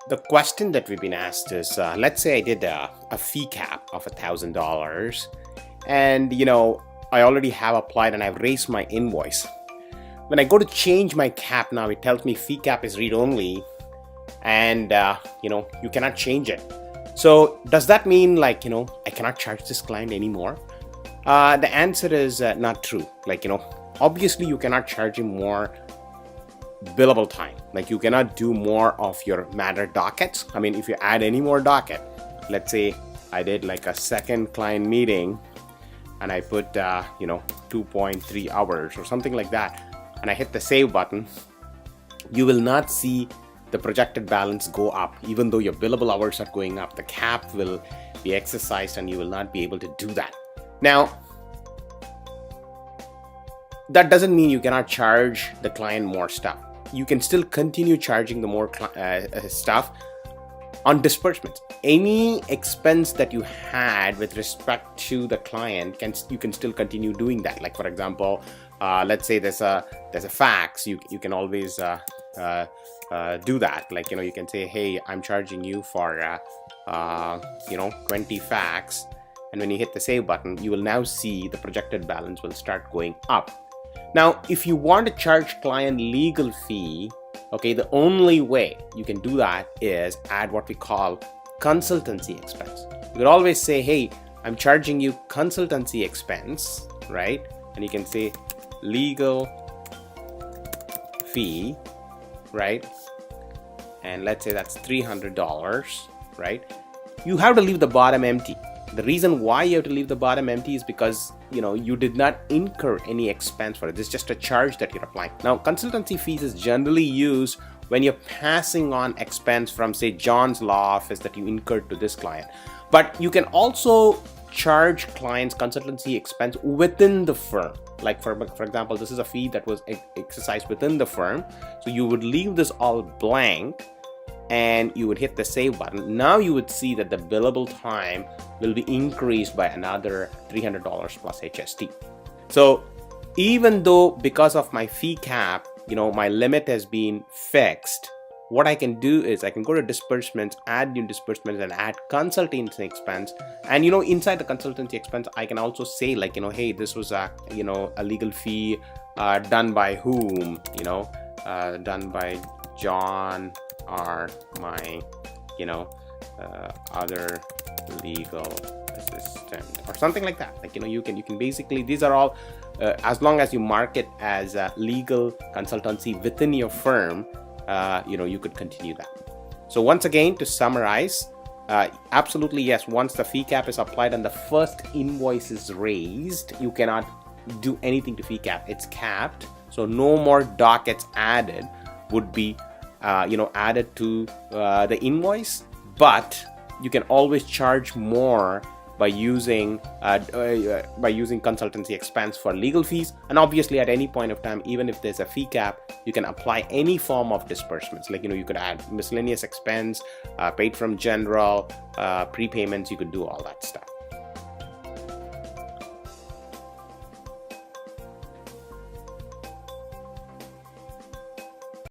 The question that we've been asked is, let's say I did a fee cap of $1,000, and I already have applied and I've raised my invoice. When I go to change my cap now, it tells me fee cap is read only, and you cannot change it. So does that mean I cannot charge this client anymore? The answer is not true. Obviously you cannot charge him more billable time. You cannot do more of your matter dockets. I mean, if you add any more docket, let's say I did a second client meeting and I put 2.3 hours or something like that, and I hit the save button, you will not see the projected balance go up. Even though your billable hours are going up, the cap will be exercised and you will not be able to do that. Now, that doesn't mean you cannot charge the client more stuff. You can still continue charging the more stuff on disbursements. Any expense that you had with respect to the client, you can still continue doing that. For example, let's say there's a fax. You can always do that. You can say, hey, I'm charging you for 20 fax, and when you hit the save button, you will now see the projected balance will start going up. Now, if you want to charge client legal fee, the only way you can do that is add what we call consultancy expense. You could always say, hey, I'm charging you consultancy expense, right? And you can say legal fee, right? And let's say that's $300, right? You have to leave the bottom empty. The reason why you have to leave the bottom empty is because you did not incur any expense for it. This is just a charge that you're applying. Now, consultancy fees is generally used when you're passing on expense from, say, John's law office that you incurred to this client. But you can also charge clients consultancy expense within the firm. For example, this is a fee that was exercised within the firm. So you would leave this all blank and you would hit the save button. Now you would see that the billable time will be increased by another $300 plus HST. So even though because of my fee cap, my limit has been fixed, what I can do is I can go to disbursements, add new disbursements, and add consultancy expense. And inside the consultancy expense, I can also say hey, this was a legal fee done by whom? Done by John or my other legal assistant or something like that. You can basically, these are all as long as you mark it as a legal consultancy within your firm, you could continue that. So once again, to summarize, absolutely yes, once the fee cap is applied and the first invoice is raised, you cannot do anything to fee cap. It's capped, so no more dockets added would be added to the invoice, but you can always charge more by using consultancy expense for legal fees. And obviously at any point of time, even if there's a fee cap, you can apply any form of disbursements. You could add miscellaneous expense, paid from general, prepayments. You could do all that stuff.